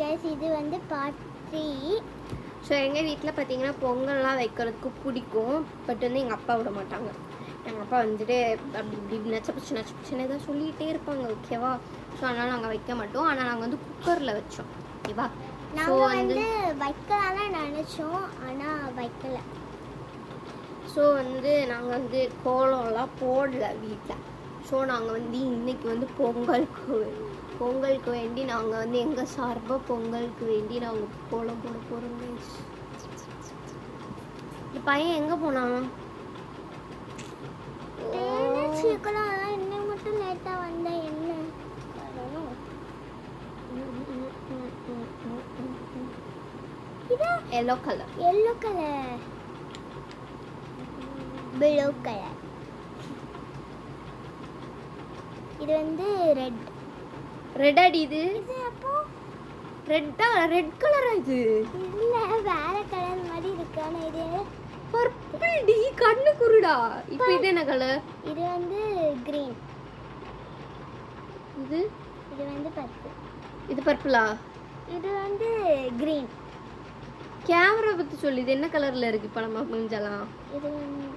Guys இது வந்து part 3. So எங்கள் வீட்டில் பார்த்தீங்கன்னா பொங்கல்லாம் வைக்கிறதுக்கு பிடிக்கும். பட் வந்து எங்கள் அப்பா விட மாட்டாங்க. எங்கள் அப்பா வந்துட்டு அப்படி இப்படி நச்சப்பிச்சு தான் சொல்லிகிட்டே இருப்பாங்க. ஓகேவா? ஸோ அதனால் நாங்கள் வைக்க மாட்டோம். ஆனால் நாங்கள் வந்து குக்கரில் வச்சோம். ஓகேவா? நாங்கள் வந்து வைக்கலாம்னு நினச்சோம், ஆனால் வைக்கல. ஸோ வந்து நாங்கள் வந்து கோலம்லாம் போடல வீட்டில். ஸோ நாங்கள் வந்து இன்றைக்கி வந்து பொங்கலுக்கு வேண்டி நாங்கள் வந்து எங்கள் சார்பாக பொங்கலுக்கு வேண்டி நாங்கள் கோலம் போட போகிறோம். இந்த பையன் எங்கே போனான்? இன்னும் மட்டும் லேட்டாக வந்தேன். என்ன எல்லோ கலர் ப்ளூ கலர். இது வந்து ரெட் அடி. இது அப்போ ரெட் கலரா? இது இல்ல வேற கலர் மாதிரி இருக்கு. ஆனா இது பர்பிள் டி, கண்ணு குருடா. இப்போ இது என்ன கலர்? இது வந்து கிரீன். இது வந்து பர்பிள். இது பர்பிளா? இது வந்து கிரீன். கேமரா பத்தி சொல்லு. இது என்ன கலர்ல இருக்கு இப்போ நம்ம மூஞ்சலாம்? இது வந்து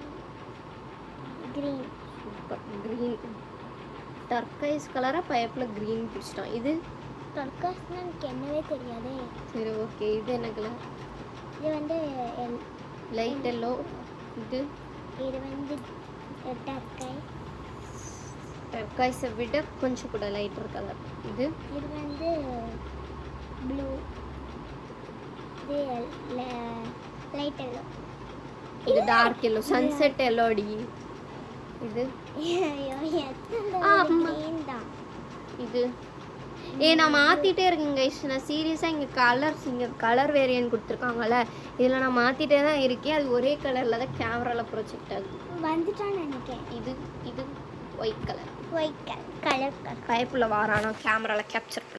கிரீன். சூப்பர். கிரீன் டர்க்கைஸ் கலரா பைப்ல கிரீன் பிடிச்சிட்டான். இது டர்க்கைஸ்னா எனக்கு என்னவே தெரியாதே. சரி ஓகே. இது என்ன கலர்? இது வந்து லைட் எல்லோ. இது வந்து டர்க்கைஸை விட கொஞ்சம் கூட லைட்டர் கலர். இது வந்து ப்ளூ. இது லைட் எல்லோ. இது டார்க் எல்லோ, சன்செட் எல்லோ அடி. இது இது நான் மாற்றிட்டே இருக்கேன் கைஸ். நான் சீரியஸாக இங்கே கலர் வேரியன்ட் கொடுத்துருக்காங்கல்ல, இதில் நான் மாற்றிட்டே தான் இருக்கேன். அது ஒரே கலரில் தான் கேமராவில் ப்ரொஜெக்ட் ஆகுது. வந்துட்டான்னு நினைக்கிறேன். இது ஒயிட் கலர். கலர் பைப்பில் வாரானோ கேமராவில் கேப்சர்